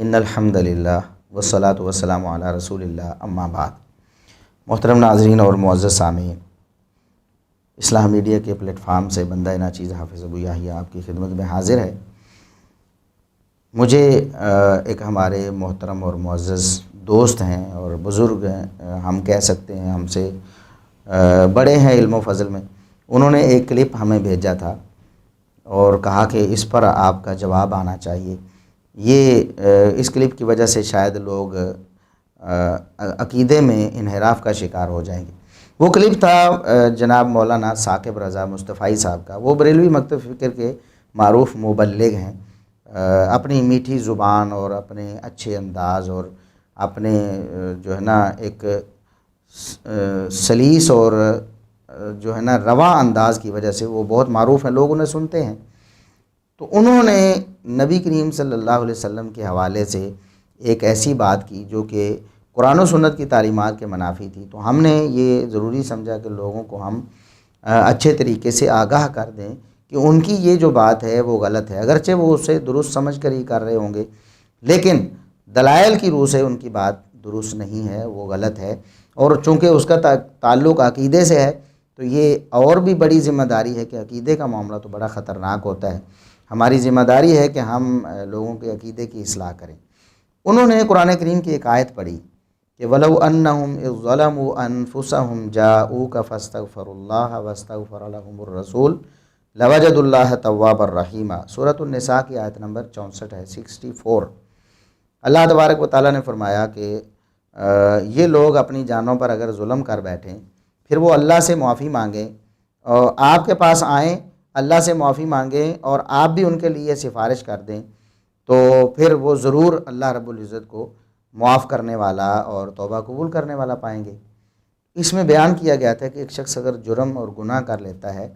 ان الحمد للہ والصلاۃ والسلام علی رسول اللہ اما بعد۔ محترم ناظرین اور معزز سامعین، اسلام میڈیا کے پلیٹ فارم سے بندہ ناچیز حافظ ابو یحییٰ آپ کی خدمت میں حاضر ہے۔ مجھے ایک ہمارے محترم اور معزز دوست ہیں اور بزرگ ہیں، ہم کہہ سکتے ہیں ہم سے بڑے ہیں علم و فضل میں، انہوں نے ایک کلپ ہمیں بھیجا تھا اور کہا کہ اس پر آپ کا جواب آنا چاہیے۔ یہ اس کلپ کی وجہ سے شاید لوگ عقیدے میں انحراف کا شکار ہو جائیں گے۔ وہ کلپ تھا جناب مولانا ثاقب رضا مصطفی صاحب کا۔ وہ بریلوی مکتب فکر کے معروف مبلغ ہیں۔ اپنی میٹھی زبان اور اپنے اچھے انداز اور اپنے جو ہے نا ایک سلیس اور جو ہے نا رواں انداز کی وجہ سے وہ بہت معروف ہیں، لوگ انہیں سنتے ہیں۔ تو انہوں نے نبی کریم صلی اللہ علیہ وسلم کے حوالے سے ایک ایسی بات کی جو کہ قرآن و سنت کی تعلیمات کے منافی تھی۔ تو ہم نے یہ ضروری سمجھا کہ لوگوں کو ہم اچھے طریقے سے آگاہ کر دیں کہ ان کی یہ جو بات ہے وہ غلط ہے، اگرچہ وہ اسے درست سمجھ کر ہی کر رہے ہوں گے، لیکن دلائل کی روح سے ان کی بات درست نہیں ہے، وہ غلط ہے۔ اور چونکہ اس کا تعلق عقیدے سے ہے تو یہ اور بھی بڑی ذمہ داری ہے کہ عقیدے کا معاملہ تو بڑا خطرناک ہوتا ہے۔ ہماری ذمہ داری ہے کہ ہم لوگوں کے عقیدے کی اصلاح کریں۔ انہوں نے قرآن کریم کی ایک آیت پڑھی کہ وَلَوْ أَنَّهُمْ إِذ ظَّلَمُوا أَنفُسَهُمْ جَاءُوكَ فَاسْتَغْفَرُوا اللَّهَ وَاسْتَغْفَرَ لَهُمُ الرَّسُولُ لَوَجَدُوا اللَّهَ تَوَّابًا رَحِيمًا۔ سورۃ النساء کی آیت نمبر 64 ہے، 64۔ اللہ تبارک و تعالیٰ نے فرمایا کہ یہ لوگ اپنی جانوں پر اگر ظلم کر بیٹھیں، پھر وہ اللہ سے معافی مانگیں اور آپ کے پاس آئیں، اللہ سے معافی مانگیں اور آپ بھی ان کے لیے سفارش کر دیں، تو پھر وہ ضرور اللہ رب العزت کو معاف کرنے والا اور توبہ قبول کرنے والا پائیں گے۔ اس میں بیان کیا گیا تھا کہ ایک شخص اگر جرم اور گناہ کر لیتا ہے،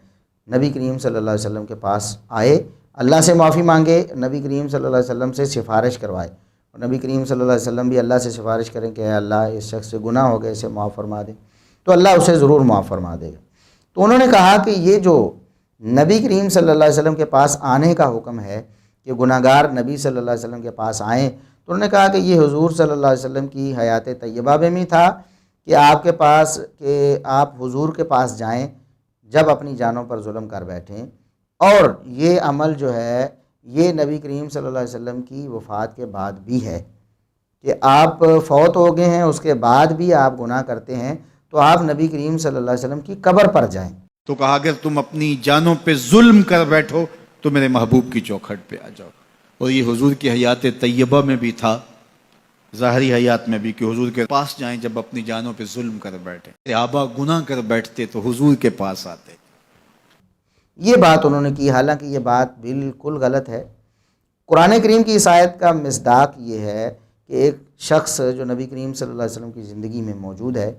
نبی کریم صلی اللہ علیہ وسلم کے پاس آئے، اللہ سے معافی مانگے، نبی کریم صلی اللہ علیہ وسلم سے سفارش کروائے، اور نبی کریم صلی اللہ علیہ وسلم بھی اللہ سے سفارش کریں کہ اے اللہ اس شخص سے گناہ ہو گئے، اسے معاف فرما دے، تو اللہ اسے ضرور معاف فرما دے گا۔ تو انہوں نے کہا کہ یہ جو نبی کریم صلی اللہ علیہ وسلم کے پاس آنے کا حکم ہے کہ گناہ گار نبی صلی اللہ علیہ وسلم کے پاس آئیں، تو انہوں نے کہا کہ یہ حضور صلی اللہ علیہ وسلم کی حیات طیبہ میں بھی تھا کہ آپ حضور کے پاس جائیں جب اپنی جانوں پر ظلم کر بیٹھیں، اور یہ عمل جو ہے یہ نبی کریم صلی اللہ علیہ وسلم کی وفات کے بعد بھی ہے کہ آپ فوت ہو گئے ہیں، اس کے بعد بھی آپ گناہ کرتے ہیں تو آپ نبی کریم صلی اللہ علیہ وسلم کی قبر پر جائیں۔ تو کہا اگر تم اپنی جانوں پہ ظلم کر بیٹھو تو میرے محبوب کی چوکھٹ پہ آ جاؤ۔ اور یہ حضور کی حیات طیبہ میں بھی تھا، ظاہری حیات میں بھی، کہ حضور کے پاس جائیں جب اپنی جانوں پہ ظلم کر بیٹھے۔ صحابہ گناہ کر بیٹھتے تو حضور کے پاس آتے۔ یہ بات انہوں نے کی، حالانکہ یہ بات بالکل غلط ہے۔ قرآن کریم کی اس آیت کا مصداق یہ ہے کہ ایک شخص جو نبی کریم صلی اللہ علیہ وسلم کی زندگی میں موجود ہے،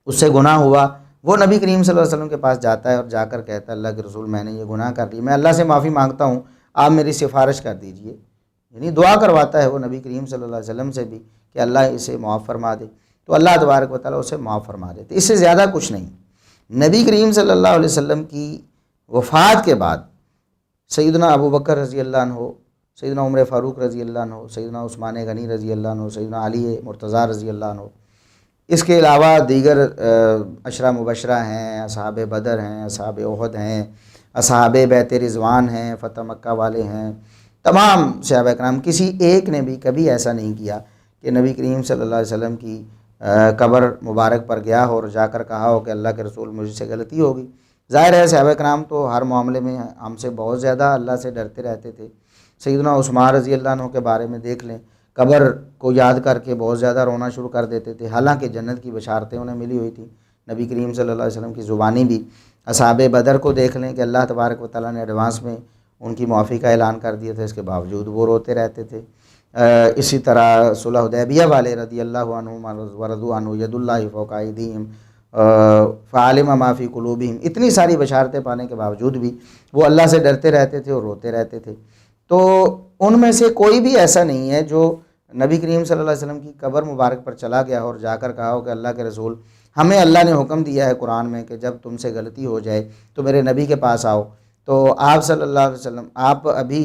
اس سے گناہ ہوا، وہ نبی کریم صلی اللہ علیہ وسلم کے پاس جاتا ہے اور جا کر کہتا ہے اللہ کے رسول میں نے یہ گناہ کر لی، میں اللہ سے معافی مانگتا ہوں، آپ میری سفارش کر دیجئے، یعنی دعا کرواتا ہے وہ نبی کریم صلی اللہ علیہ وسلم سے بھی کہ اللہ اسے معاف فرما دے، تو اللہ تبارک و تعالیٰ اسے معاف فرما دیتے۔ اس سے زیادہ کچھ نہیں۔ نبی کریم صلی اللہ علیہ وسلم کی وفات کے بعد سیدنا ابو بکر رضی اللہ عنہ، سیدنا عمر فاروق رضی اللہ عنہ، سیدنا عثمان غنی رضی اللہ عنہ، سیدنا علی مرتضیٰ رضی اللہ عنہ، اس کے علاوہ دیگر عشرہ مبشرہ ہیں، اصحاب بدر ہیں، اصحاب احد ہیں، اصحاب بیت رضوان ہیں، فتح مکہ والے ہیں، تمام صحابہ کرام، کسی ایک نے بھی کبھی ایسا نہیں کیا کہ نبی کریم صلی اللہ علیہ وسلم کی قبر مبارک پر گیا ہو اور جا کر کہا ہو کہ اللہ کے رسول مجھ سے غلطی ہوگی۔ ظاہر ہے صحابہ کرام تو ہر معاملے میں ہم سے بہت زیادہ اللہ سے ڈرتے رہتے تھے۔ سیدنا عثمان رضی اللہ عنہ کے بارے میں دیکھ لیں، قبر کو یاد کر کے بہت زیادہ رونا شروع کر دیتے تھے، حالانکہ جنت کی بشارتیں انہیں ملی ہوئی تھیں، نبی کریم صلی اللہ علیہ وسلم کی زبانی بھی۔ اصحاب بدر کو دیکھ لیں کہ اللہ تبارک و تعالیٰ نے ایڈوانس میں ان کی معافی کا اعلان کر دیا تھا، اس کے باوجود وہ روتے رہتے تھے۔ اسی طرح صلح حدیبیہ والے رضی اللہ عنہم ورضوا عنہ ید اللہ فوق ایدیہم فعلم ما فی قلوبہم، اتنی ساری بشارتیں پانے کے باوجود بھی وہ اللہ سے ڈرتے رہتے تھے اور روتے رہتے تھے۔ تو ان میں سے کوئی بھی ایسا نہیں ہے جو نبی کریم صلی اللہ علیہ وسلم کی قبر مبارک پر چلا گیا اور جا کر کہا ہو کہ اللہ کے رسول ہمیں اللہ نے حکم دیا ہے قرآن میں کہ جب تم سے غلطی ہو جائے تو میرے نبی کے پاس آؤ، تو آپ صلی اللہ علیہ وسلم آپ ابھی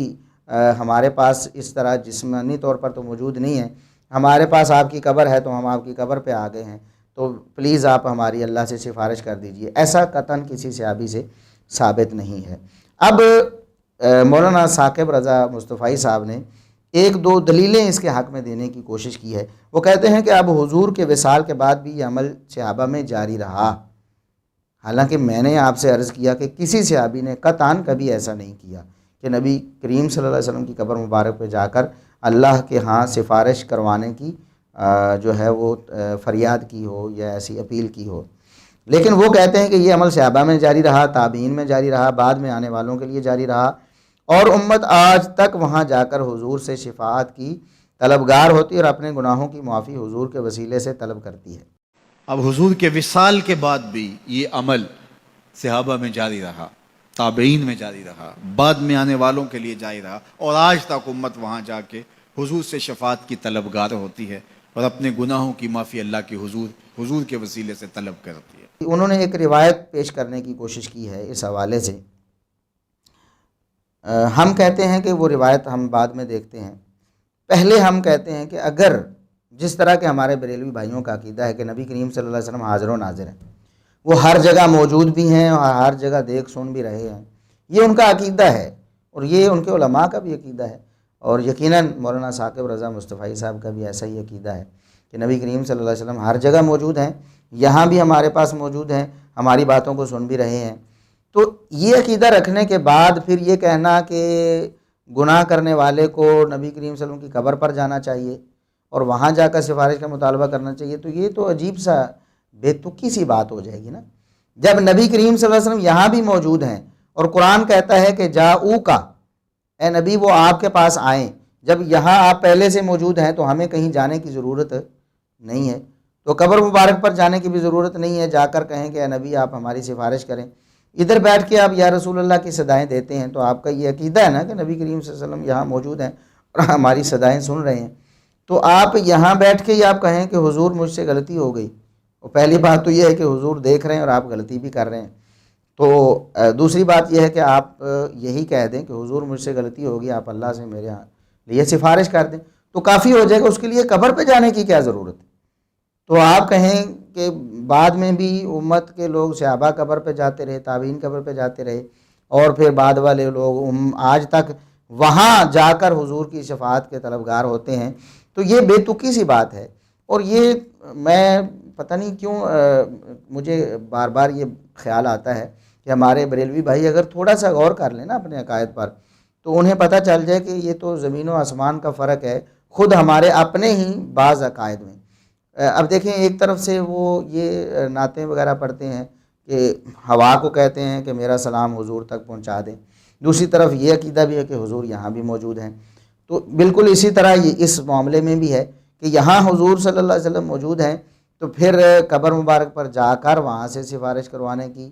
ہمارے پاس اس طرح جسمانی طور پر تو موجود نہیں ہے، ہمارے پاس آپ کی قبر ہے تو ہم آپ کی قبر پہ آ گئے ہیں، تو پلیز آپ ہماری اللہ سے سفارش کر دیجئے، ایسا قطعاً کسی صحابی سے ثابت نہیں ہے۔ اب مولانا ثاقب رضا مصطفی صاحب نے ایک دو دلیلیں اس کے حق میں دینے کی کوشش کی ہے۔ وہ کہتے ہیں کہ اب حضور کے وصال کے بعد بھی یہ عمل صحابہ میں جاری رہا، حالانکہ میں نے آپ سے عرض کیا کہ کسی صحابی نے قطعاً کبھی ایسا نہیں کیا کہ نبی کریم صلی اللہ علیہ وسلم کی قبر مبارک پہ جا کر اللہ کے ہاں سفارش کروانے کی جو ہے وہ فریاد کی ہو یا ایسی اپیل کی ہو، لیکن وہ کہتے ہیں کہ یہ عمل صحابہ میں جاری رہا، تابعین میں جاری رہا، بعد میں آنے والوں کے لیے جاری رہا، اور امت آج تک وہاں جا کر حضور سے شفاعت کی طلبگار ہوتی ہے اور اپنے گناہوں کی معافی حضور کے وسیلے سے طلب کرتی ہے۔ اب حضور کے وصال کے بعد بھی یہ عمل صحابہ میں جاری رہا، تابعین میں جاری رہا، بعد میں آنے والوں کے لیے جاری رہا، اور آج تک امت وہاں جا کے حضور سے شفاعت کی طلبگار ہوتی ہے اور اپنے گناہوں کی معافی اللہ کے حضور کے وسیلے سے طلب کرتی ہے۔ انہوں نے ایک روایت پیش کرنے کی کوشش کی ہے اس حوالے سے، ہم کہتے ہیں کہ وہ روایت ہم بعد میں دیکھتے ہیں، پہلے ہم کہتے ہیں کہ اگر جس طرح کے ہمارے بریلوی بھائیوں کا عقیدہ ہے کہ نبی کریم صلی اللہ علیہ وسلم حاضر و ناظر ہیں، وہ ہر جگہ موجود بھی ہیں اور ہر جگہ دیکھ سن بھی رہے ہیں، یہ ان کا عقیدہ ہے اور یہ ان کے علماء کا بھی عقیدہ ہے، اور یقیناً مولانا ثاقب رضا مصطفی صاحب کا بھی ایسا ہی عقیدہ ہے کہ نبی کریم صلی اللہ علیہ وسلم ہر جگہ موجود ہیں، یہاں بھی ہمارے پاس موجود ہیں، ہماری باتوں کو سن بھی رہے ہیں۔ تو یہ عقیدہ رکھنے کے بعد پھر یہ کہنا کہ گناہ کرنے والے کو نبی کریم صلی اللہ علیہ وسلم کی قبر پر جانا چاہیے اور وہاں جا کر سفارش کا مطالبہ کرنا چاہیے، تو یہ تو عجیب سا بے تکی سی بات ہو جائے گی نا، جب نبی کریم صلی اللہ علیہ وسلم یہاں بھی موجود ہیں اور قرآن کہتا ہے کہ جاؤ کا، اے نبی وہ آپ کے پاس آئیں، جب یہاں آپ پہلے سے موجود ہیں تو ہمیں کہیں جانے کی ضرورت نہیں ہے، تو قبر مبارک پر جانے کی بھی ضرورت نہیں ہے، جا کر کہیں کہ اے نبی آپ ہماری سفارش کریں۔ ادھر بیٹھ کے آپ یا رسول اللہ کی صدائیں دیتے ہیں، تو آپ کا یہ عقیدہ ہے نا کہ نبی کریم صلی اللہ علیہ وسلم یہاں موجود ہیں اور ہماری صدائیں سن رہے ہیں، تو آپ یہاں بیٹھ کے آپ کہیں کہ حضور مجھ سے غلطی ہو گئی، اور پہلی بات تو یہ ہے کہ حضور دیکھ رہے ہیں اور آپ غلطی بھی کر رہے ہیں، تو دوسری بات یہ ہے کہ آپ یہی کہہ دیں کہ حضور مجھ سے غلطی ہوگی، آپ اللہ سے میرے لیے سفارش کر دیں، تو کافی ہو جائے گا، اس کے لیے قبر پہ جانے کی کیا ضرورت ہے؟ تو آپ کہیں کہ بعد میں بھی امت کے لوگ صحابہ قبر پہ جاتے رہے، تابعین قبر پہ جاتے رہے، اور پھر بعد والے لوگ آج تک وہاں جا کر حضور کی شفاعت کے طلبگار ہوتے ہیں، تو یہ بے تکی سی بات ہے، اور یہ میں پتہ نہیں کیوں مجھے بار بار یہ خیال آتا ہے کہ ہمارے بریلوی بھائی اگر تھوڑا سا غور کر لیں نا اپنے عقائد پر، تو انہیں پتہ چل جائے کہ یہ تو زمین و آسمان کا فرق ہے خود ہمارے اپنے ہی بعض عقائد میں۔ اب دیکھیں، ایک طرف سے وہ یہ نعتیں وغیرہ پڑھتے ہیں کہ ہوا کو کہتے ہیں کہ میرا سلام حضور تک پہنچا دیں، دوسری طرف یہ عقیدہ بھی ہے کہ حضور یہاں بھی موجود ہیں، تو بالکل اسی طرح یہ اس معاملے میں بھی ہے کہ یہاں حضور صلی اللہ علیہ وسلم موجود ہیں، تو پھر قبر مبارک پر جا کر وہاں سے سفارش کروانے کی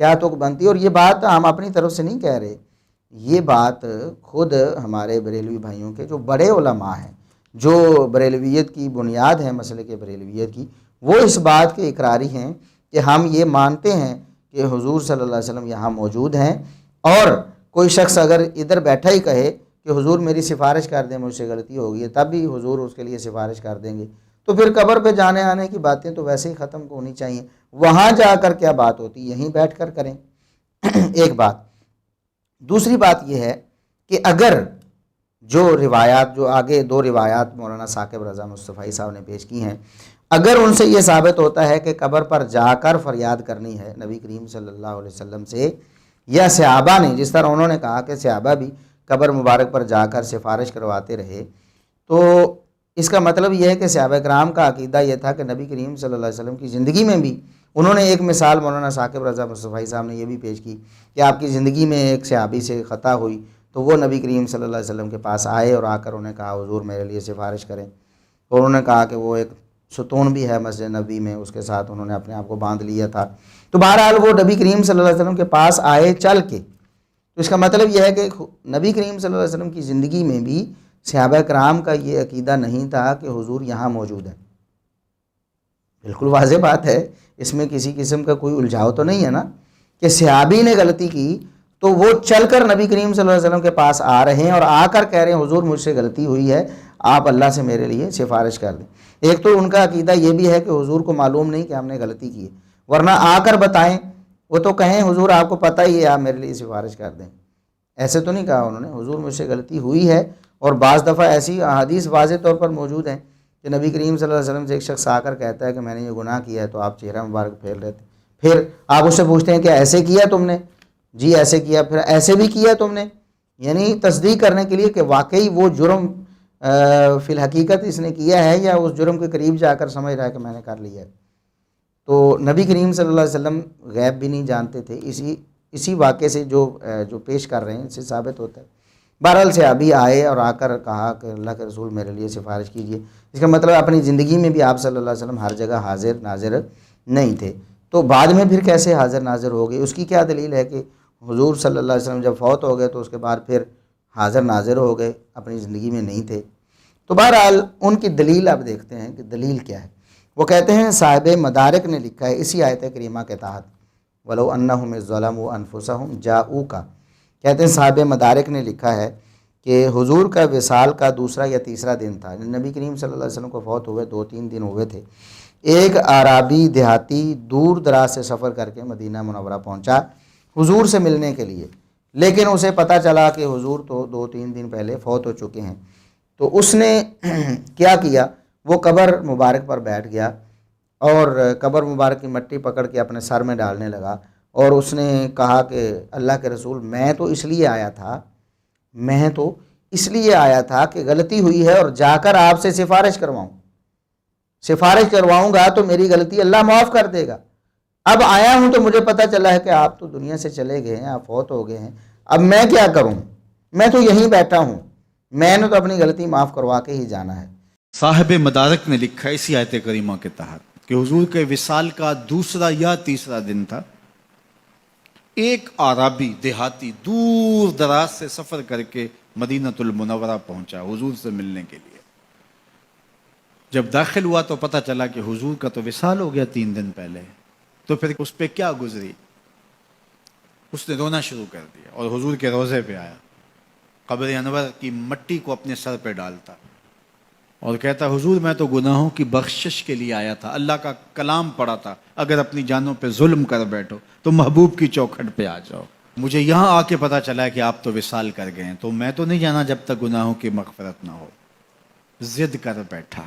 کیا تو بنتی ہے؟ اور یہ بات ہم اپنی طرف سے نہیں کہہ رہے، یہ بات خود ہمارے بریلوی بھائیوں کے جو بڑے علماء ہیں، جو بریلویت کی بنیاد ہے مسلک بریلویت کی، وہ اس بات کے اقراری ہیں کہ ہم یہ مانتے ہیں کہ حضور صلی اللہ علیہ وسلم یہاں موجود ہیں، اور کوئی شخص اگر ادھر بیٹھا ہی کہے کہ حضور میری سفارش کر دیں، مجھ سے غلطی ہو گئی ہے، تب بھی حضور اس کے لیے سفارش کر دیں گے، تو پھر قبر پہ جانے آنے کی باتیں تو ویسے ہی ختم ہونی چاہیے، وہاں جا کر کیا بات ہوتی، یہیں بیٹھ کر کریں۔ ایک بات، دوسری بات یہ ہے کہ اگر جو روایات، جو آگے دو روایات مولانا ثاقب رضا مصطفی صاحب نے پیش کی ہیں، اگر ان سے یہ ثابت ہوتا ہے کہ قبر پر جا کر فریاد کرنی ہے نبی کریم صلی اللہ علیہ وسلم سے، یا صحابہ نے جس طرح انہوں نے کہا کہ صحابہ بھی قبر مبارک پر جا کر سفارش کرواتے رہے، تو اس کا مطلب یہ ہے کہ صحابہ کرام کا عقیدہ یہ تھا کہ نبی کریم صلی اللہ علیہ وسلم کی زندگی میں بھی، انہوں نے ایک مثال مولانا ثاقب رضا مصطفی صاحب نے یہ بھی پیش کی کہ آپ کی زندگی میں ایک صحابی سے خطا ہوئی، تو وہ نبی کریم صلی اللہ علیہ وسلم کے پاس آئے اور آ کر انہوں نے کہا حضور میرے لیے سفارش کریں، اور انہوں نے کہا کہ وہ ایک ستون بھی ہے مسجد نبی میں، اس کے ساتھ انہوں نے اپنے آپ کو باندھ لیا تھا، تو بہرحال وہ نبی کریم صلی اللہ علیہ وسلم کے پاس آئے چل کے، تو اس کا مطلب یہ ہے کہ نبی کریم صلی اللہ علیہ وسلم کی زندگی میں بھی صحابہ کرام کا یہ عقیدہ نہیں تھا کہ حضور یہاں موجود ہے۔ بالکل واضح بات ہے، اس میں کسی قسم کا کوئی الجھاؤ تو نہیں ہے نا کہ صحابی نے غلطی کی تو وہ چل کر نبی کریم صلی اللہ علیہ وسلم کے پاس آ رہے ہیں اور آ کر کہہ رہے ہیں حضور مجھ سے غلطی ہوئی ہے، آپ اللہ سے میرے لیے سفارش کر دیں۔ ایک تو ان کا عقیدہ یہ بھی ہے کہ حضور کو معلوم نہیں کہ ہم نے غلطی کی ہے، ورنہ آ کر بتائیں، وہ تو کہیں حضور آپ کو پتہ ہی ہے، آپ میرے لیے سفارش کر دیں۔ ایسے تو نہیں کہا انہوں نے، حضور مجھ سے غلطی ہوئی ہے۔ اور بعض دفعہ ایسی احادیث واضح طور پر موجود ہیں کہ نبی کریم صلی اللہ علیہ وسلم سے ایک شخص آ کر کہتا ہے کہ میں نے یہ گناہ کیا ہے، تو آپ چہرہ مبارک پھیر لیتے، پھر آپ اس سے پوچھتے ہیں کہ ایسے کیا تم نے؟ جی ایسے کیا، پھر ایسے بھی کیا تم نے، یعنی تصدیق کرنے کے لیے کہ واقعی وہ جرم فی الحقیقت اس نے کیا ہے یا اس جرم کے قریب جا کر سمجھ رہا ہے کہ میں نے کر لیا ہے۔ تو نبی کریم صلی اللہ علیہ وسلم غیب بھی نہیں جانتے تھے، اسی واقعے سے جو پیش کر رہے ہیں اس سے ثابت ہوتا ہے۔ بہرحال صحابی آئے اور آ کر کہا کہ اللہ کے رسول میرے لیے سفارش کیجیے۔ اس کا مطلب اپنی زندگی میں بھی آپ صلی اللہ علیہ وسلم ہر جگہ حاضر ناظر نہیں تھے، تو بعد میں پھر کیسے حاضر ناظر ہو گئے؟ اس کی کیا دلیل ہے کہ حضور صلی اللہ علیہ وسلم جب فوت ہو گئے تو اس کے بعد پھر حاضر ناظر ہو گئے، اپنی زندگی میں نہیں تھے؟ تو بہرحال ان کی دلیل آپ دیکھتے ہیں کہ دلیل کیا ہے۔ وہ کہتے ہیں صاحب مدارک نے لکھا ہے اسی آیت کریمہ کے تحت، وَلَوْ أَنَّهُمْ إِذْ ظَلَمُوا أَنفُسَهُمْ جَاءُوكَ، کہتے ہیں صاحب مدارک نے لکھا ہے کہ حضور کا وصال کا دوسرا یا تیسرا دن تھا، نبی کریم صلی اللہ علیہ وسلم کو فوت ہوئے 2-3 دن ہوئے تھے۔ ایک اعرابی دیہاتی دور دراز سے سفر کر کے مدینہ منورہ پہنچا حضور سے ملنے کے لیے، لیکن اسے پتہ چلا کہ حضور تو 2-3 دن پہلے فوت ہو چکے ہیں۔ تو اس نے کیا کیا، وہ قبر مبارک پر بیٹھ گیا اور قبر مبارک کی مٹی پکڑ کے اپنے سر میں ڈالنے لگا، اور اس نے کہا کہ اللہ کے رسول میں تو اس لیے آیا تھا کہ غلطی ہوئی ہے اور جا کر آپ سے سفارش کرواؤں گا تو میری غلطی اللہ معاف کر دے گا۔ اب آیا ہوں تو مجھے پتہ چلا ہے کہ آپ تو دنیا سے چلے گئے ہیں، آپ فوت ہو گئے ہیں، اب میں کیا کروں؟ میں تو یہیں بیٹھا ہوں، میں نے تو اپنی غلطی معاف کروا کے ہی جانا ہے۔ صاحب مدارک نے لکھا اسی آیت کریمہ کے تحت کہ حضور کے وصال کا دوسرا یا تیسرا دن تھا، ایک اعرابی دیہاتی دور دراز سے سفر کر کے مدینۃ المنورہ پہنچا حضور سے ملنے کے لیے۔ جب داخل ہوا تو پتہ چلا کہ حضور کا تو وصال ہو گیا 3 دن پہلے، تو پھر اس پہ کیا گزری؟ اس نے رونا شروع کر دیا اور حضور کے روضے پہ آیا، قبر انور کی مٹی کو اپنے سر پہ ڈالتا اور کہتا حضور میں تو گناہوں کی بخشش کے لیے آیا تھا، اللہ کا کلام پڑھا تھا، اگر اپنی جانوں پہ ظلم کر بیٹھو تو محبوب کی چوکھٹ پہ آ جاؤ۔ مجھے یہاں آ کے پتہ چلا کہ آپ تو وصال کر گئے ہیں، تو میں تو نہیں جانا جب تک گناہوں کی مغفرت نہ ہو۔ ضد کر بیٹھا،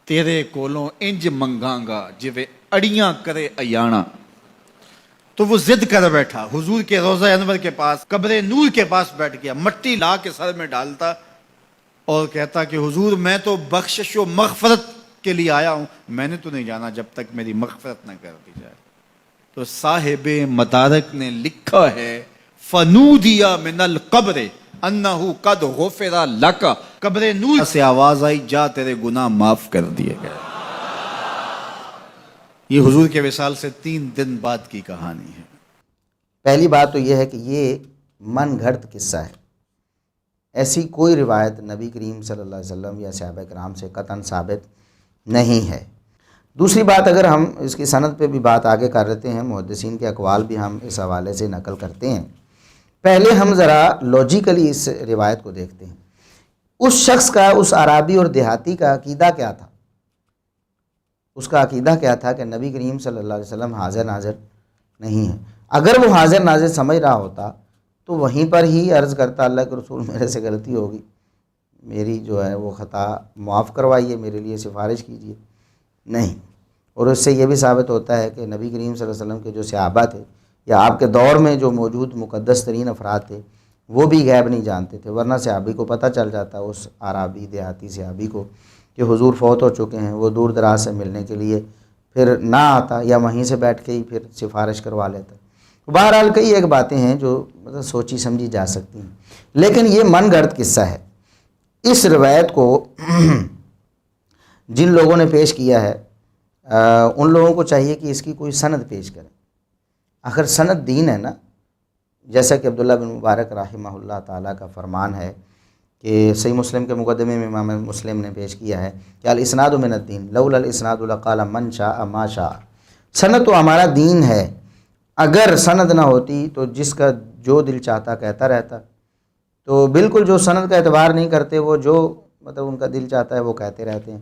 تیرے کولوں انج منگاں گا جویں اڑیاں کرے ایانا۔ تو وہ ضد کر بیٹھا، حضور کے روضہ انور کے پاس قبر نور کے پاس بیٹھ گیا، مٹی لا کے سر میں ڈالتا اور کہتا کہ حضور میں تو بخشش و مغفرت کے لیے آیا ہوں، میں نے تو نہیں جانا جب تک میری مغفرت نہ کر دی جائے۔ تو صاحب مدارک نے لکھا ہے فنودی من القبر انہ قد غفر لک، قبر نور سے آواز آئی جا تیرے گناہ معاف کر دیے گئے۔ یہ حضور کے وصال سے 3 دن بعد کی کہانی ہے۔ پہلی بات تو یہ ہے کہ یہ من گھڑت قصہ ہے، ایسی کوئی روایت نبی کریم صلی اللہ علیہ وسلم یا صحابہ کرام سے قطعاً ثابت نہیں ہے۔ دوسری بات، اگر ہم اس کی سند پہ بھی بات آگے کر لیتے ہیں، محدثین کے اقوال بھی ہم اس حوالے سے نقل کرتے ہیں۔ پہلے ہم ذرا لاجیکلی اس روایت کو دیکھتے ہیں۔ اس شخص کا، اس عرابی اور دیہاتی کا عقیدہ کیا تھا؟ اس کا عقیدہ کیا تھا کہ نبی کریم صلی اللہ علیہ وسلم حاضر ناظر نہیں ہے۔ اگر وہ حاضر ناظر سمجھ رہا ہوتا تو وہیں پر ہی عرض کرتا اللہ کے رسول میرے سے غلطی ہوگی، میری جو ہے وہ خطا معاف کروائیے، میرے لیے سفارش کیجیے۔ نہیں، اور اس سے یہ بھی ثابت ہوتا ہے کہ نبی کریم صلی اللہ علیہ وسلم کے جو صحابہ تھے یا آپ کے دور میں جو موجود مقدس ترین افراد تھے وہ بھی غیب نہیں جانتے تھے، ورنہ صحابی کو پتہ چل جاتا، اس عرابی دیہاتی صحابی کو، کہ حضور فوت ہو چکے ہیں، وہ دور دراز سے ملنے کے لیے پھر نہ آتا یا وہیں سے بیٹھ کے ہی پھر سفارش کروا لیتا۔ بہرحال کئی ایک باتیں ہیں جو مطلب سوچی سمجھی جا سکتی ہیں، لیکن یہ من گھڑت قصہ ہے۔ اس روایت کو جن لوگوں نے پیش کیا ہے ان لوگوں کو چاہیے کہ اس کی کوئی سند پیش کریں۔ آخر سند دین ہے نا، جیسا کہ عبداللہ بن مبارک رحمہ اللہ تعالیٰ کا فرمان ہے کہ صحیح مسلم کے مقدمے میں امام مسلم نے پیش کیا ہے کہ الاسناد من الدین لولا الاسناد لقال من شاء ما شاء، سند تو ہمارا دین ہے، اگر سند نہ ہوتی تو جس کا جو دل چاہتا کہتا رہتا. تو بالکل جو سند کا اعتبار نہیں کرتے وہ جو مطلب ان کا دل چاہتا ہے وہ کہتے رہتے ہیں.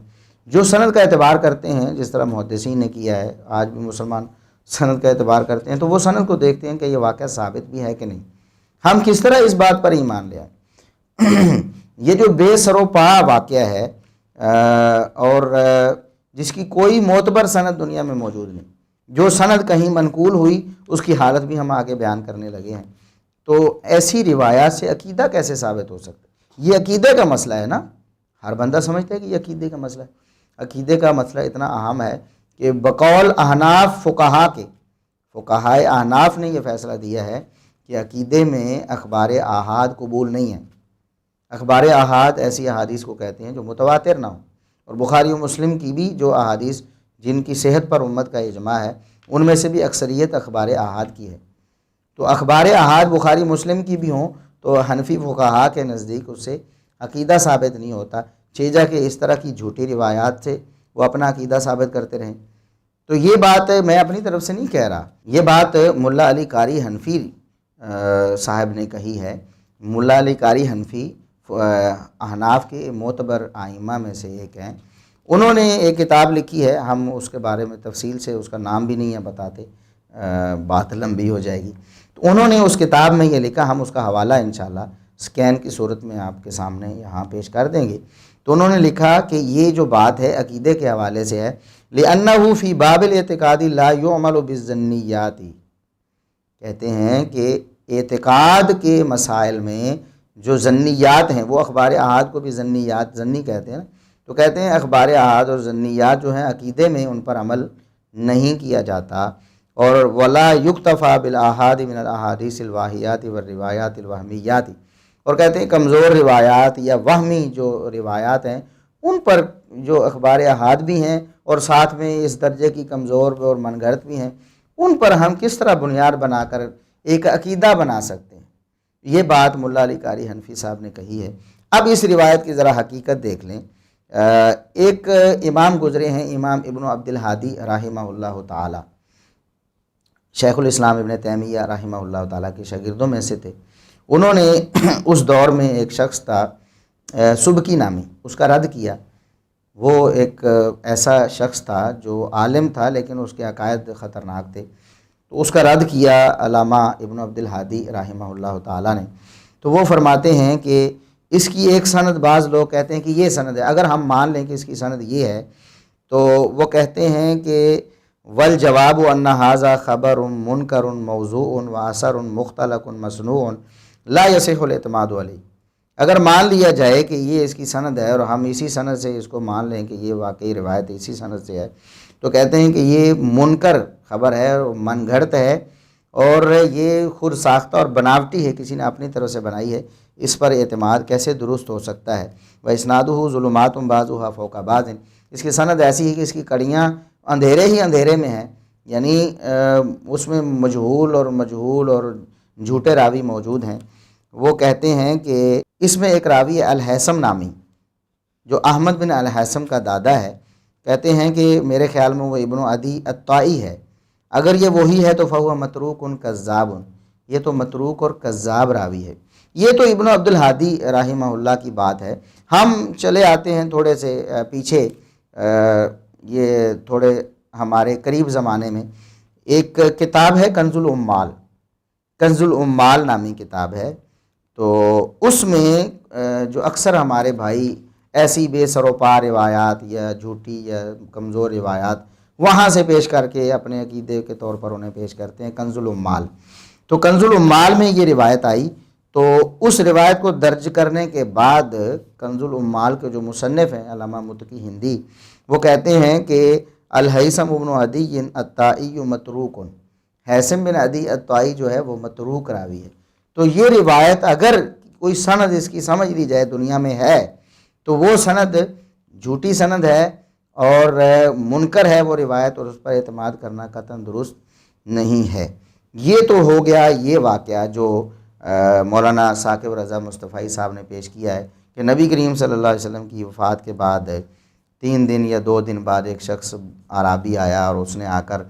جو سند کا اعتبار کرتے ہیں جس طرح محدثین نے کیا ہے، آج بھی مسلمان سند کا اعتبار کرتے ہیں، تو وہ سند کو دیکھتے ہیں کہ یہ واقعہ ثابت بھی ہے کہ نہیں. ہم کس طرح اس بات پر ایمان لے آئے؟ یہ جو بے سر و پا واقعہ ہے اور جس کی کوئی معتبر سند دنیا میں موجود نہیں، جو سند کہیں منقول ہوئی اس کی حالت بھی ہم آگے بیان کرنے لگے ہیں. تو ایسی روایات سے عقیدہ کیسے ثابت ہو سکتا ہے؟ یہ عقیدے کا مسئلہ ہے نا. ہر بندہ سمجھتا ہے کہ یہ عقیدے کا مسئلہ ہے. عقیدے کا مسئلہ اتنا اہم ہے کہ بقول احناف فقہائے احناف نے یہ فیصلہ دیا ہے کہ عقیدے میں اخبار آحاد قبول نہیں ہے. اخبار آحاد ایسی احادیث کو کہتے ہیں جو متواتر نہ ہو، اور بخاری و مسلم کی بھی جو احادیث جن کی صحت پر امت کا اجماع ہے ان میں سے بھی اکثریت اخبار آحاد کی ہے. تو اخبار آحاد بخاری مسلم کی بھی ہوں تو حنفی فقہا کے نزدیک اس سے عقیدہ ثابت نہیں ہوتا، چیجا کہ اس طرح کی جھوٹی روایات سے وہ اپنا عقیدہ ثابت کرتے رہیں. تو یہ بات میں اپنی طرف سے نہیں کہہ رہا، یہ بات ملا علی قاری حنفی صاحب نے کہی ہے. ملا علی قاری حنفی احناف کے معتبر ائمہ میں سے ایک ہیں. انہوں نے ایک کتاب لکھی ہے، ہم اس کے بارے میں تفصیل سے اس کا نام بھی نہیں ہے بتاتے، بات لمبی ہو جائے گی. تو انہوں نے اس کتاب میں یہ لکھا، ہم اس کا حوالہ انشاءاللہ سکین کی صورت میں آپ کے سامنے یہاں پیش کر دیں گے. تو انہوں نے لکھا کہ یہ جو بات ہے عقیدے کے حوالے سے ہے، لِأَنَّهُ فِي بَابِ الْاعْتِقَادِ لَا يُعْمَلُ بِالظَّنِّيَّاتِ. کہتے ہیں کہ اعتقاد کے مسائل میں جو ظنیات ہیں، وہ اخبار احاد کو بھی ظنیات ظنی کہتے ہیں نا، تو کہتے ہیں اخبار احاد اور ظنیات جو ہیں عقیدے میں ان پر عمل نہیں کیا جاتا. اور ولا یکتفا بالاحاد من الاحادیث الواہیات والروایات الوہمیات، اور کہتے ہیں کمزور روایات یا وہمی جو روایات ہیں ان پر جو اخبار احاد بھی ہیں اور ساتھ میں اس درجے کی کمزور اور من گھڑت بھی ہیں، ان پر ہم کس طرح بنیاد بنا کر ایک عقیدہ بنا سکتے ہیں. یہ بات ملا علی قاری حنفی صاحب نے کہی ہے. اب اس روایت کی ذرا حقیقت دیکھ لیں. ایک امام گزرے ہیں، امام ابن عبد الہادی رحمہ اللہ تعالی، شیخ الاسلام ابن تیمیہ رحمہ اللہ تعالیٰ کے شاگردوں میں سے تھے. انہوں نے اس دور میں ایک شخص تھا سبکی نامی، اس کا رد کیا. وہ ایک ایسا شخص تھا جو عالم تھا لیکن اس کے عقائد خطرناک تھے. تو اس کا رد کیا علامہ ابن عبد الہادی رحمہ اللہ تعالیٰ نے. تو وہ فرماتے ہیں کہ اس کی ایک سند، بعض لوگ کہتے ہیں کہ یہ سند ہے، اگر ہم مان لیں کہ اس کی سند یہ ہے تو وہ کہتے ہیں کہ والجواب ان ھذا خبر منکر موضوع واثر مختلق مصنوع لا یصح الاعتماد علیہ. اگر مان لیا جائے کہ یہ اس کی سند ہے اور ہم اسی سند سے اس کو مان لیں کہ یہ واقعی روایت اسی سند سے ہے، تو کہتے ہیں کہ یہ منکر خبر ہے اور من گھڑت ہے اور یہ خود ساختہ اور بناوٹی ہے، کسی نے اپنی طرف سے بنائی ہے. اس پر اعتماد کیسے درست ہو سکتا ہے؟ وَإِسْنَادُهُ ظُلُمَاتٌ بَعْضُهَا فَوْقَ بَعْضٍ. اس کی سند ایسی ہے کہ اس کی کڑیاں اندھیرے ہی اندھیرے میں ہیں، یعنی اس میں مجہول اور جھوٹے راوی موجود ہیں. وہ کہتے ہیں کہ اس میں ایک راوی الحیثم نامی جو احمد بن الحیثم کا دادا ہے. کہتے ہیں کہ میرے خیال میں وہ ابن عدی الطائی ہے. اگر یہ وہی ہے تو فہو متروک کذاب، یہ تو متروک اور کذاب راوی ہے. یہ تو ابن عبد الہادی رحمہ اللہ کی بات ہے. ہم چلے آتے ہیں تھوڑے سے پیچھے، یہ تھوڑے ہمارے قریب زمانے میں ایک کتاب ہے کنز العمال، کنز العمال نامی کتاب ہے. تو اس میں جو اکثر ہمارے بھائی ایسی بے سروپا روایات یا جھوٹی یا کمزور روایات وہاں سے پیش کر کے اپنے عقیدے کے طور پر انہیں پیش کرتے ہیں کنز العمال. تو کنز العمال میں یہ روایت آئی، تو اس روایت کو درج کرنے کے بعد کنز العمال کے جو مصنف ہیں علامہ متقی ہندی، وہ کہتے ہیں کہ الحیثم ابن عدی الطائی متروک، حیثم بن عدی الطائی جو ہے وہ متروک راوی ہے. تو یہ روایت اگر کوئی سند اس کی سمجھ لی جائے دنیا میں ہے تو وہ سند جھوٹی سند ہے اور منکر ہے وہ روایت، اور اس پر اعتماد کرنا قطعاً درست نہیں ہے. یہ تو ہو گیا یہ واقعہ جو مولانا ثاقب رضا مصطفی صاحب نے پیش کیا ہے کہ نبی کریم صلی اللہ علیہ وسلم کی وفات کے بعد 3 دن یا 2 دن بعد ایک شخص عرابی آیا اور اس نے آ کر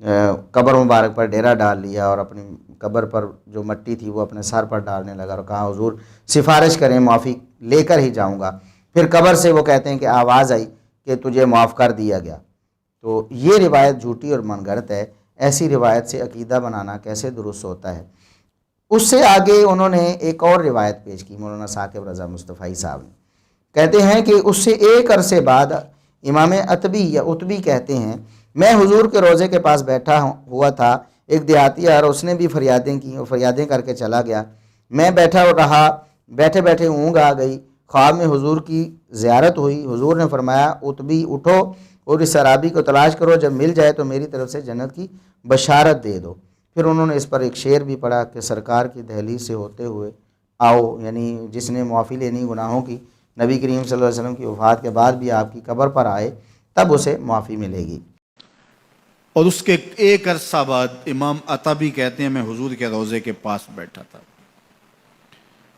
قبر مبارک پر ڈیرا ڈال لیا اور اپنی قبر پر جو مٹی تھی وہ اپنے سر پر ڈالنے لگا اور کہا حضور سفارش کریں معافی لے کر ہی جاؤں گا. پھر قبر سے وہ کہتے ہیں کہ آواز آئی کہ تجھے معاف کر دیا گیا. تو یہ روایت جھوٹی اور من گھڑت ہے. ایسی روایت سے عقیدہ بنانا کیسے درست ہوتا ہے؟ اس سے آگے انہوں نے ایک اور روایت پیش کی مولانا ثاقب رضا مصطفی صاحب نے. کہتے ہیں کہ اس سے ایک عرصے بعد امام عتبی یا عتبی کہتے ہیں میں حضور کے روضے کے پاس بیٹھا ہوا تھا. ایک دیہاتی اور اس نے بھی فریادیں کی اور فریادیں کر کے چلا گیا. میں بیٹھا رہا، بیٹھے بیٹھے اونگ آ گئی. خواب میں حضور کی زیارت ہوئی. حضور نے فرمایا عتبی اٹھو اور اس عرابی کو تلاش کرو، جب مل جائے تو میری طرف سے جنت کی بشارت دے دو. پھر انہوں نے اس پر ایک شعر بھی پڑھا کہ سرکار کی دہلیز سے ہوتے ہوئے آؤ، یعنی جس نے معافی لینی گناہوں کی نبی کریم صلی اللہ علیہ وسلم کی وفات کے بعد بھی آپ کی قبر پر آئے تب اسے معافی ملے گی. اور اس کے ایک عرصہ بعد امام عطابی کہتے ہیں میں حضور کے روضے کے پاس بیٹھا تھا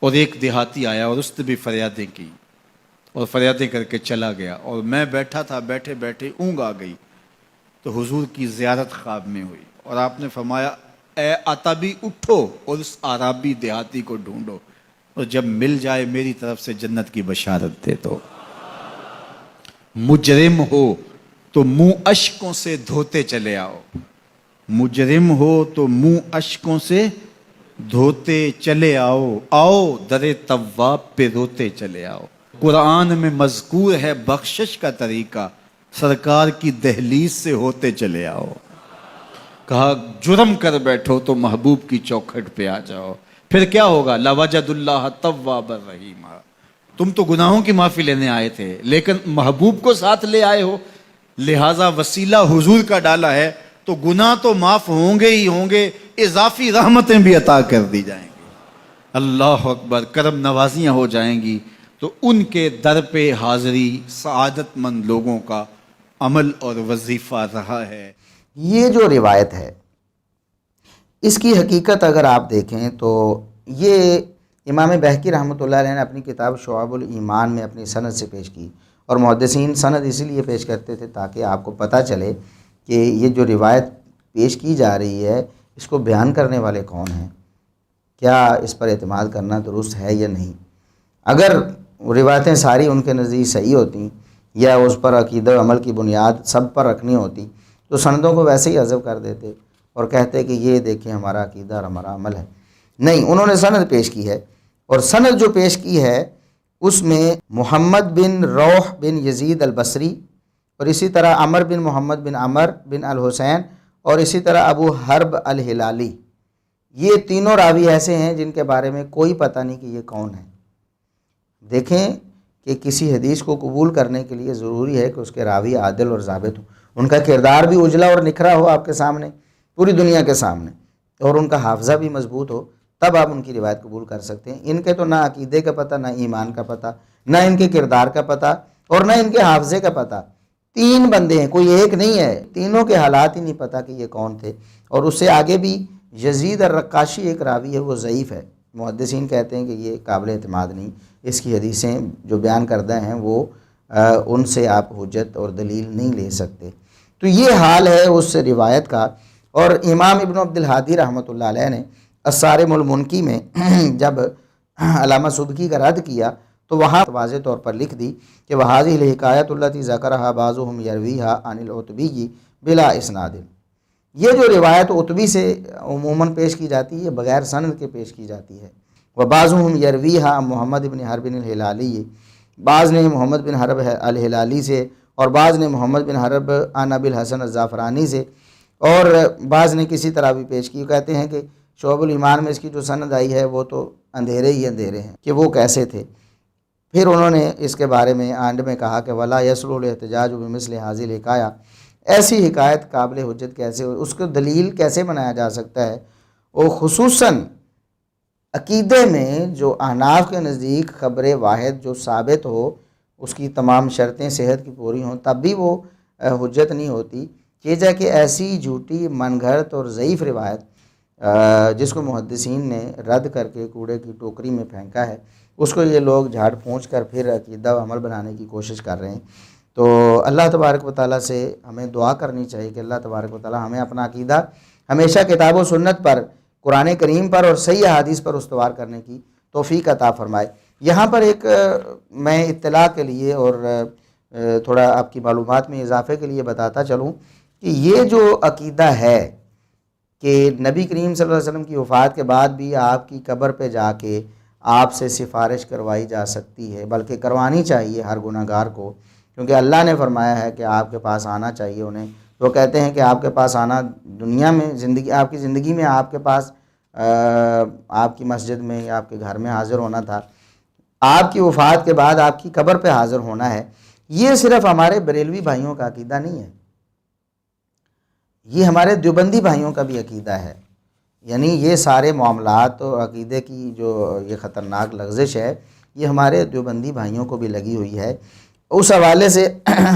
اور ایک دیہاتی آیا اور اس نے بھی فریادیں کی اور فریادیں کر کے چلا گیا اور میں بیٹھا تھا، بیٹھے بیٹھے اونگ آ گئی تو حضور کی زیارت خواب میں ہوئی اور آپ نے فرمایا اے عطابی اٹھو اور اس عرابی دیہاتی کو ڈھونڈو اور جب مل جائے میری طرف سے جنت کی بشارت دے دو. مجرم ہو تو منہ اشکوں سے دھوتے چلے آؤ، مجرم ہو تو منہ اشکوں سے دھوتے چلے آؤ، آؤ در تواب پہ روتے چلے آؤ. قرآن میں مذکور ہے بخشش کا طریقہ، سرکار کی دہلیز سے ہوتے چلے آؤ. کہا جرم کر بیٹھو تو محبوب کی چوکھٹ پہ آ جاؤ. پھر کیا ہوگا؟ لوجد اللہ تواب الرحیم. تم تو گناہوں کی معافی لینے آئے تھے لیکن محبوب کو ساتھ لے آئے ہو، لہٰذا وسیلہ حضور کا ڈالا ہے تو گناہ تو معاف ہوں گے ہی ہوں گے، اضافی رحمتیں بھی عطا کر دی جائیں گی. اللہ اکبر، کرم نوازیاں ہو جائیں گی. تو ان کے در پہ حاضری سعادت مند لوگوں کا عمل اور وظیفہ رہا ہے. یہ جو روایت ہے اس کی حقیقت اگر آپ دیکھیں تو یہ امام بہقی رحمۃ اللہ علیہ نے اپنی کتاب شعب الایمان میں اپنی سند سے پیش کی. اور محدثین سند اسی لیے پیش کرتے تھے تاکہ آپ کو پتہ چلے کہ یہ جو روایت پیش کی جا رہی ہے اس کو بیان کرنے والے کون ہیں، کیا اس پر اعتماد کرنا درست ہے یا نہیں. اگر روایتیں ساری ان کے نزدیک صحیح ہوتی یا اس پر عقیدہ و عمل کی بنیاد سب پر رکھنی ہوتی تو سندوں کو ویسے ہی حذف کر دیتے اور کہتے کہ یہ دیکھیں ہمارا عقیدہ اور ہمارا عمل ہے. نہیں، انہوں نے سند پیش کی ہے اور سند جو پیش کی ہے اس میں محمد بن روح بن یزید البصری اور اسی طرح عمر بن محمد بن عمر بن الحسین اور اسی طرح ابو حرب الہلالی، یہ تینوں راوی ایسے ہیں جن کے بارے میں کوئی پتہ نہیں کہ یہ کون ہیں. دیکھیں کہ کسی حدیث کو قبول کرنے کے لیے ضروری ہے کہ اس کے راوی عادل اور ضابط ہوں، ان کا کردار بھی اجلا اور نکھرا ہو آپ کے سامنے، پوری دنیا کے سامنے، اور ان کا حافظہ بھی مضبوط ہو، تب آپ ان کی روایت قبول کر سکتے ہیں. ان کے تو نہ عقیدے کا پتہ، نہ ایمان کا پتہ، نہ ان کے کردار کا پتہ اور نہ ان کے حافظے کا پتہ. تین بندے ہیں، کوئی ایک نہیں ہے، تینوں کے حالات ہی نہیں پتہ کہ یہ کون تھے. اور اس سے آگے بھی یزید الرقاشی ایک راوی ہے، وہ ضعیف ہے. محدثین کہتے ہیں کہ یہ قابل اعتماد نہیں، اس کی حدیثیں جو بیان کردہ ہیں وہ ان سے آپ حجت اور دلیل نہیں لے سکتے. تو یہ حال ہے اس روایت کا. اور امام ابن عبد الحادی رحمۃ اللہ علیہ نے الصارم المنکی میں جب علامہ سبکی کا رد کیا تو وہاں واضح طور پر لکھ دی کہ وَهَذِهِ الْحِكَایَةُ الَّتِي ذَكَرَهَا بَعْضُهُمْ يَرْوِيهَا عَنِ الْعُتْبِيِّ بِلَا إِسْنَادٍ. یہ جو روایت عتبی سے عموماً پیش کی جاتی ہے بغیر سند کے پیش کی جاتی ہے. وَبَعْضُهُمْ يَرْوِيهَا عن محمد بن حرب الہلالی، بعض نے محمد بن حرب الہلالی سے اور بعض نے محمد بن حرب عن ابی الحسن الزعفرانی سے اور بعض نے کسی طرح بھی پیش کی. کہتے ہیں کہ شعب الایمان میں اس کی جو سند آئی ہے وہ تو اندھیرے ہی اندھیرے ہیں کہ وہ کیسے تھے. پھر انہوں نے اس کے بارے میں آنڈ میں کہا کہ ولا یصلح الاحتجاج بمثل هذه الحکایہ، ایسی حکایت قابل حجت کیسے ہو، اس کو دلیل کیسے بنایا جا سکتا ہے. اور خصوصاً عقیدے میں جو احناف کے نزدیک خبر واحد جو ثابت ہو، اس کی تمام شرطیں صحت کی پوری ہوں، تب بھی وہ حجت نہیں ہوتی. کہ کہ ایسی جھوٹی من گھڑت اور ضعیف روایت جس کو محدثین نے رد کر کے کوڑے کی ٹوکری میں پھینکا ہے، اس کو یہ لوگ جھاڑ پھونچ کر پھر عقیدہ و عمل بنانے کی کوشش کر رہے ہیں. تو اللہ تبارک و تعالیٰ سے ہمیں دعا کرنی چاہیے کہ اللہ تبارک و تعالیٰ ہمیں اپنا عقیدہ ہمیشہ کتاب و سنت پر، قرآن کریم پر اور صحیح احادیث پر استوار کرنے کی توفیق عطا فرمائے۔ یہاں پر ایک میں اطلاع کے لیے اور تھوڑا آپ کی معلومات میں اضافے کے لیے بتاتا چلوں کہ یہ جو عقیدہ ہے کہ نبی کریم صلی اللہ علیہ وسلم کی وفات کے بعد بھی آپ کی قبر پہ جا کے آپ سے سفارش کروائی جا سکتی ہے، بلکہ کروانی چاہیے ہر گناہ گار کو، کیونکہ اللہ نے فرمایا ہے کہ آپ کے پاس آنا چاہیے انہیں۔ وہ کہتے ہیں کہ آپ کے پاس آنا دنیا میں زندگی، آپ کی زندگی میں آپ کے پاس آپ کی مسجد میں یا آپ کے گھر میں حاضر ہونا تھا، آپ کی وفات کے بعد آپ کی قبر پہ حاضر ہونا ہے۔ یہ صرف ہمارے بریلوی بھائیوں کا عقیدہ نہیں ہے، یہ ہمارے دیوبندی بھائیوں کا بھی عقیدہ ہے۔ یعنی یہ سارے معاملات اور عقیدے کی جو یہ خطرناک لغزش ہے، یہ ہمارے دیوبندی بھائیوں کو بھی لگی ہوئی ہے۔ اس حوالے سے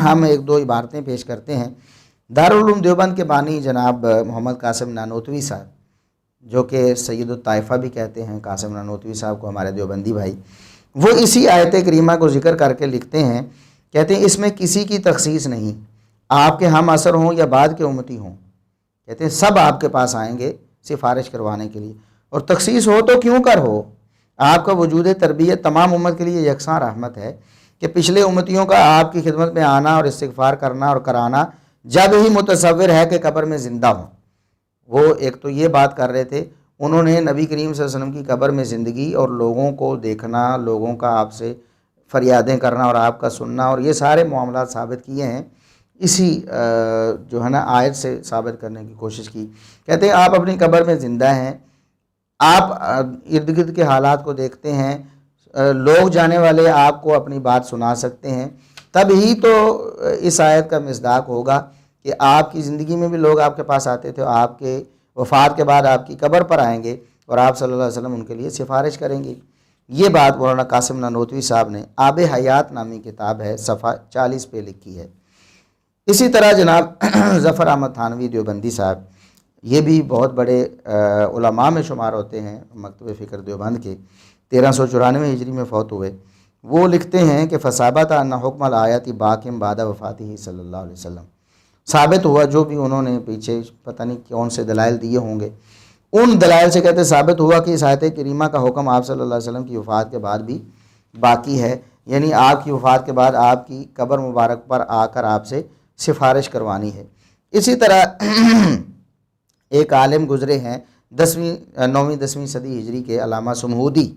ہم ایک دو عبارتیں پیش کرتے ہیں۔ دارالعلوم دیوبند کے بانی جناب محمد قاسم نانوتوی صاحب، جو کہ سید الطائفہ بھی کہتے ہیں قاسم نانوتوی صاحب کو، ہمارے دیوبندی بھائی، وہ اسی آیت کریمہ کو ذکر کر کے لکھتے ہیں، کہتے ہیں اس میں کسی کی تخصیص نہیں، آپ کے ہم اثر ہوں یا بعد کے امتی ہوں، کہتے ہیں سب آپ کے پاس آئیں گے سفارش کروانے کے لیے، اور تخصیص ہو تو کیوں کر ہو، آپ کا وجود تربیت تمام امت کے لیے یکساں رحمت ہے کہ پچھلے امتیوں کا آپ کی خدمت میں آنا اور استغفار کرنا اور کرانا جب ہی متصور ہے کہ قبر میں زندہ ہوں۔ وہ ایک تو یہ بات کر رہے تھے، انہوں نے نبی کریم صلی اللہ علیہ وسلم کی قبر میں زندگی اور لوگوں کو دیکھنا، لوگوں کا آپ سے فریادیں کرنا اور آپ کا سننا اور یہ سارے معاملات ثابت کیے ہیں، اسی جو ہے نا آیت سے ثابت کرنے کی کوشش کی۔ کہتے ہیں آپ اپنی قبر میں زندہ ہیں، آپ ارد گرد کے حالات کو دیکھتے ہیں، لوگ جانے والے آپ کو اپنی بات سنا سکتے ہیں، تب ہی تو اس آیت کا مصداق ہوگا کہ آپ کی زندگی میں بھی لوگ آپ کے پاس آتے تھے، آپ کے وفات کے بعد آپ کی قبر پر آئیں گے اور آپ صلی اللہ علیہ وسلم ان کے لیے سفارش کریں گے۔ یہ بات مولانا قاسم نانوتوی صاحب نے آب حیات نامی کتاب ہے صفحہ 40 پہ لکھی ہے۔ اسی طرح جناب ظفر احمد تھانوی دیوبندی صاحب، یہ بھی بہت بڑے علماء میں شمار ہوتے ہیں، مکتب فکر دیوبند کے، 1394 ہجری میں فوت ہوئے۔ وہ لکھتے ہیں کہ فثابت ان حکم الآیات باقم بعد وفاتہ صلی اللہ علیہ وسلم، ثابت ہوا جو بھی انہوں نے پیچھے پتہ نہیں کون سے دلائل دیے ہوں گے، ان دلائل سے کہتے ثابت ہوا کہ اس آیت کریمہ کا حکم آپ صلی اللہ علیہ وسلم کی وفات کے بعد بھی باقی ہے، یعنی آپ کی وفات کے بعد آپ کی قبر مبارک پر آ کر آپ سے سفارش کروانی ہے۔ اسی طرح ایک عالم گزرے ہیں 9ویں 10ویں صدی ہجری کے علامہ سمہودی،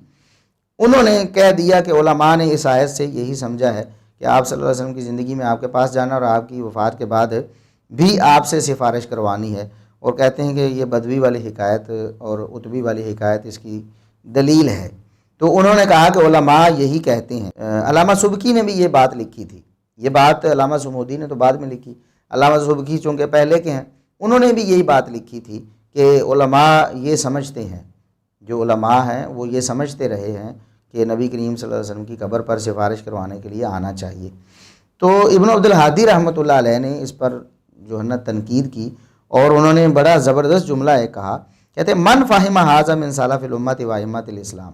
انہوں نے کہہ دیا کہ علماء نے اس آیت سے یہی سمجھا ہے کہ آپ صلی اللہ علیہ وسلم کی زندگی میں آپ کے پاس جانا اور آپ کی وفات کے بعد بھی آپ سے سفارش کروانی ہے، اور کہتے ہیں کہ یہ بدوی والی حکایت اور اتبی والی حکایت اس کی دلیل ہے۔ تو انہوں نے کہا کہ علماء یہی کہتے ہیں۔ علامہ سبکی نے بھی یہ بات لکھی تھی، یہ بات علامہ سمودی نے تو بعد میں لکھی، علامہ سبکی چونکہ پہلے کے ہیں، انہوں نے بھی یہی بات لکھی تھی کہ علماء یہ سمجھتے ہیں، جو علماء ہیں وہ یہ سمجھتے رہے ہیں کہ نبی کریم صلی اللہ علیہ وسلم کی قبر پر سفارش کروانے کے لیے آنا چاہیے۔ تو ابن عبد الحادی رحمۃ اللہ علیہ نے اس پر جو ہے نا تنقید کی، اور انہوں نے بڑا زبردست جملہ ایک کہا، کہتے ہیں من فہم ھذا من سلف الامت و ائمۃ الاسلام،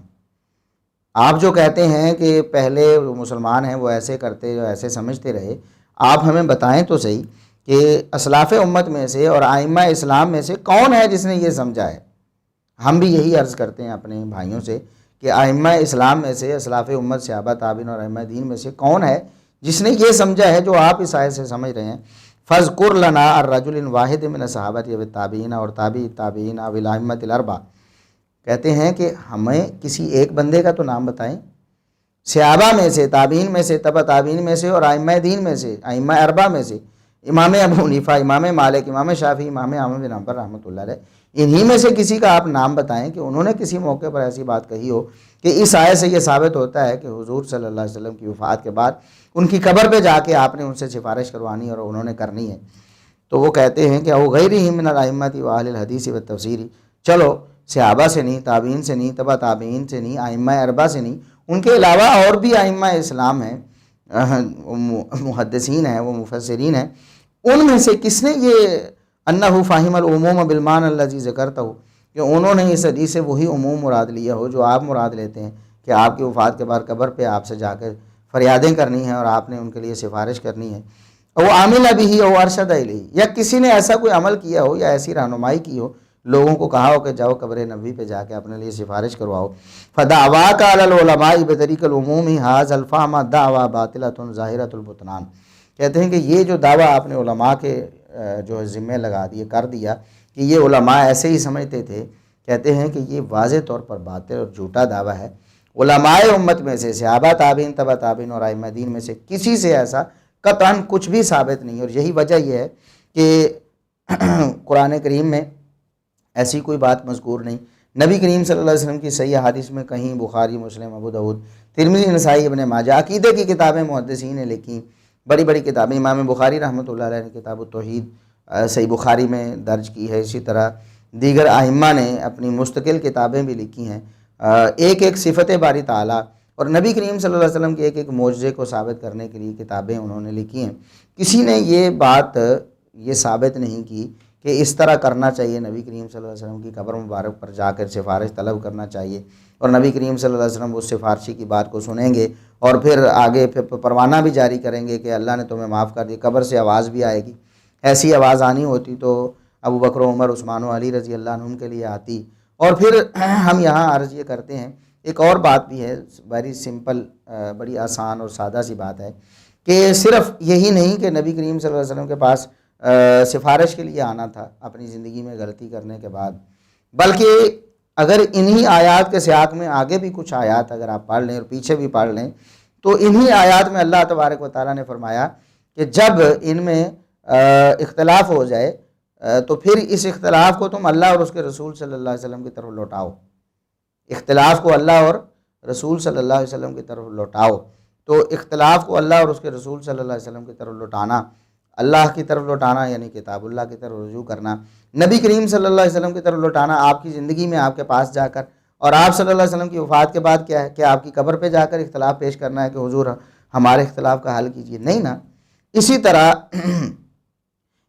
آپ جو کہتے ہیں کہ پہلے مسلمان ہیں وہ ایسے کرتے، ایسے سمجھتے رہے، آپ ہمیں بتائیں تو صحیح کہ اسلاف امت میں سے اور ائمہ اسلام میں سے کون ہے جس نے یہ سمجھا ہے۔ ہم بھی یہی عرض کرتے ہیں اپنے بھائیوں سے کہ ائمہ اسلام میں سے، اسلاف امت صحابہ تابعین اور ائمہ دین میں سے کون ہے جس نے یہ سمجھا ہے جو آپ اس آیت سے سمجھ رہے ہیں۔ فاذکر لنا الرجل واحد من الصحابہ والتابعین اور تابع التابعین والائمۃ الاربعہ، کہتے ہیں کہ ہمیں کسی ایک بندے کا تو نام بتائیں، صحابہ میں سے، تابعین میں سے، تبع تابعین میں سے اور ائمہ دین میں سے، ائمہ اربعہ میں سے، امام ابو حنیفہ، امام مالک، امام شافعی، امام احمد بن حنبل رحمۃ اللہ علیہ، انہی میں سے کسی کا آپ نام بتائیں کہ انہوں نے کسی موقع پر ایسی بات کہی ہو کہ اس آیت سے یہ ثابت ہوتا ہے کہ حضور صلی اللہ علیہ وسلم کی وفات کے بعد ان کی قبر پہ جا کے آپ نے ان سے سفارش کروانی اور انہوں نے کرنی ہے۔ تو وہ کہتے ہیں کہ او غیرہم من الائمۃ و اہل الحدیث والتفسیر، چلو صحابہ سے نہیں، تابعین سے نہیں، تبع تابعین سے نہیں، ائمہ اربعہ سے نہیں، ان کے علاوہ اور بھی ائمہ اسلام ہیں، محدثین ہیں، وہ مفسرین ہیں، ان میں سے کس نے یہ انہ فاہم العموم بالمعنی الذی ذکرتہ، کہ انہوں نے اس حدیث سے وہی عموم مراد لیا ہو جو آپ مراد لیتے ہیں کہ آپ کی وفات کے بعد قبر پہ آپ سے جا کر فریادیں کرنی ہیں اور آپ نے ان کے لیے سفارش کرنی ہے، وہ عامل ابھی ہی او ارشد الیہ، یا کسی نے ایسا کوئی عمل کیا ہو یا ایسی رہنمائی کی ہو، لوگوں کو کہا ہو کہ جاؤ قبر نبوی پہ جا کے اپنے لیے سفارش کرواؤ، فدعواک علی العلماء بطریق العموم ھذا الفہم دعوی باطلۃ ظاہرۃ البطلان، کہتے ہیں کہ یہ جو دعویٰ آپ نے علماء کے جو ذمہ لگا دیے، کر دیا کہ یہ علماء ایسے ہی سمجھتے تھے، کہتے ہیں کہ یہ واضح طور پر باطل اور جھوٹا دعویٰ ہے۔ علماء امت میں سے، صحابہ تابعین تبع تابعین اور ائمہ دین میں سے کسی سے ایسا قطعاً کچھ بھی ثابت نہیں، اور یہی وجہ یہ ہے کہ قرآن کریم میں ایسی کوئی بات مذکور نہیں، نبی کریم صلی اللہ علیہ وسلم کی صحیح حدیث میں کہیں بخاری، مسلم، ابو داؤد، ترمذی، نسائی، ابن ماجہ، عقیدے کی کتابیں محدثین نے لکھی، بڑی بڑی کتابیں، امام بخاری رحمۃ اللہ علیہ نے کتاب التوحید صحیح بخاری میں درج کی ہے، اسی طرح دیگر ائمہ نے اپنی مستقل کتابیں بھی لکھی ہیں، ایک ایک صفت باری تعالیٰ اور نبی کریم صلی اللہ علیہ وسلم کے ایک ایک معجزے کو ثابت کرنے کے لیے کتابیں انہوں نے لکھی ہیں۔ کسی نے یہ بات یہ ثابت نہیں کی کہ اس طرح کرنا چاہیے، نبی کریم صلی اللہ علیہ وسلم کی قبر مبارک پر جا کر سفارش طلب کرنا چاہیے، اور نبی کریم صلی اللہ علیہ وسلم اس سفارشی کی بات کو سنیں گے اور پھر آگے پھر پروانہ بھی جاری کریں گے کہ اللہ نے تمہیں معاف کر دی۔ قبر سے آواز بھی آئے گی، ایسی آواز آنی ہوتی تو ابو بکر و عمر، عثمان و علی رضی اللہ عنہم کے لیے آتی۔ اور پھر ہم یہاں عرض یہ کرتے ہیں، ایک اور بات بھی ہے، ویری سمپل، بڑی آسان اور سادہ سی بات ہے کہ صرف یہی نہیں کہ نبی کریم صلی اللہ علیہ وسلم کے پاس سفارش کے لیے آنا تھا اپنی زندگی میں غلطی کرنے کے بعد، بلکہ اگر انہی آیات کے سیاق میں آگے بھی کچھ آیات اگر آپ پڑھ لیں اور پیچھے بھی پڑھ لیں تو انہی آیات میں اللہ تبارک و تعالیٰ نے فرمایا کہ جب ان میں اختلاف ہو جائے تو پھر اس اختلاف کو تم اللہ اور اس کے رسول صلی اللہ علیہ وسلم کی طرف لوٹاؤ، اختلاف کو اللہ اور رسول صلی اللہ علیہ وسلم کی طرف لوٹاؤ۔ تو اختلاف کو اللہ اور اس کے رسول صلی اللہ علیہ وسلم کی طرف لوٹانا، اللہ کی طرف لوٹانا یعنی کتاب اللہ کی طرف رجوع کرنا، نبی کریم صلی اللہ علیہ وسلم کی طرف لوٹانا آپ کی زندگی میں آپ کے پاس جا کر، اور آپ صلی اللہ علیہ وسلم کی وفات کے بعد کیا ہے کہ آپ کی قبر پہ جا کر اختلاف پیش کرنا ہے کہ حضور ہمارے اختلاف کا حل کیجیے، نہیں نا۔ اسی طرح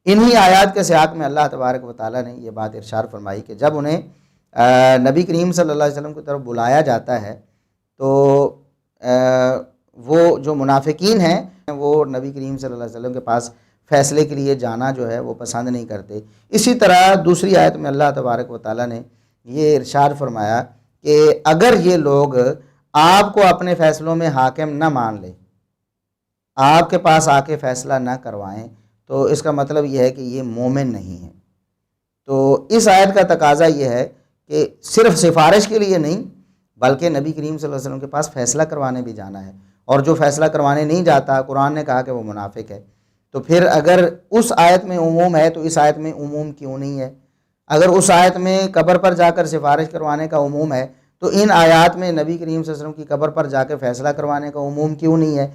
انہی آیات کے سیاق میں اللہ تبارک و تعالیٰ نے یہ بات ارشاد فرمائی کہ جب انہیں نبی کریم صلی اللہ علیہ وسلم کی طرف بلایا جاتا ہے تو وہ جو منافقین ہیں وہ نبی کریم صلی اللہ علیہ وسلم کے پاس فیصلے کے لیے جانا جو ہے وہ پسند نہیں کرتے۔ اسی طرح دوسری آیت میں اللہ تبارک و تعالیٰ نے یہ ارشاد فرمایا کہ اگر یہ لوگ آپ کو اپنے فیصلوں میں حاکم نہ مان لیں، آپ کے پاس آ کے فیصلہ نہ کروائیں، تو اس کا مطلب یہ ہے کہ یہ مومن نہیں ہے۔ تو اس آیت کا تقاضا یہ ہے کہ صرف سفارش کے لیے نہیں بلکہ نبی کریم صلی اللہ علیہ وسلم کے پاس فیصلہ کروانے بھی جانا ہے، اور جو فیصلہ کروانے نہیں جاتا قرآن نے کہا کہ وہ منافق ہے۔ تو پھر اگر اس آیت میں عموم ہے تو اس آیت میں عموم کیوں نہیں ہے؟ اگر اس آیت میں قبر پر جا کر سفارش کروانے کا عموم ہے تو ان آیات میں نبی کریم صلی اللہ علیہ وسلم کی قبر پر جا کے فیصلہ کروانے کا عموم کیوں نہیں ہے؟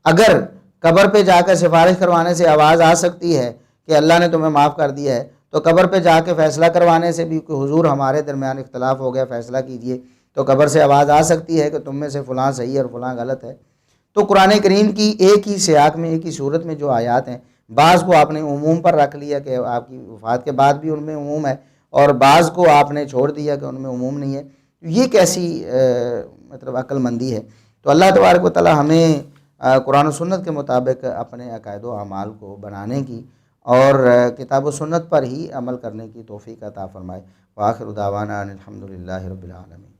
اگر قبر پہ جا کر سفارش کروانے سے آواز آ سکتی ہے کہ اللہ نے تمہیں معاف کر دیا ہے، تو قبر پہ جا کے فیصلہ کروانے سے بھی کہ حضور ہمارے درمیان اختلاف ہو گیا فیصلہ کیجئے، تو قبر سے آواز آ سکتی ہے کہ تم میں سے فلاں صحیح ہے اور فلاں غلط ہے۔ تو قرآن کریم کی ایک ہی سیاق میں ایک ہی صورت میں جو آیات ہیں، بعض کو آپ نے عموم پر رکھ لیا کہ آپ کی وفات کے بعد بھی ان میں عموم ہے، اور بعض کو آپ نے چھوڑ دیا کہ ان میں عموم نہیں ہے۔ یہ کیسی مطلب عقل مندی ہے؟ تو اللہ تبارک و تعالی ہمیں قرآن و سنت کے مطابق اپنے عقائد و اعمال کو بنانے کی اور کتاب و سنت پر ہی عمل کرنے کی توفیق عطا فرمائے۔ وآخر دعوانا ان الحمد للہ رب العالمین۔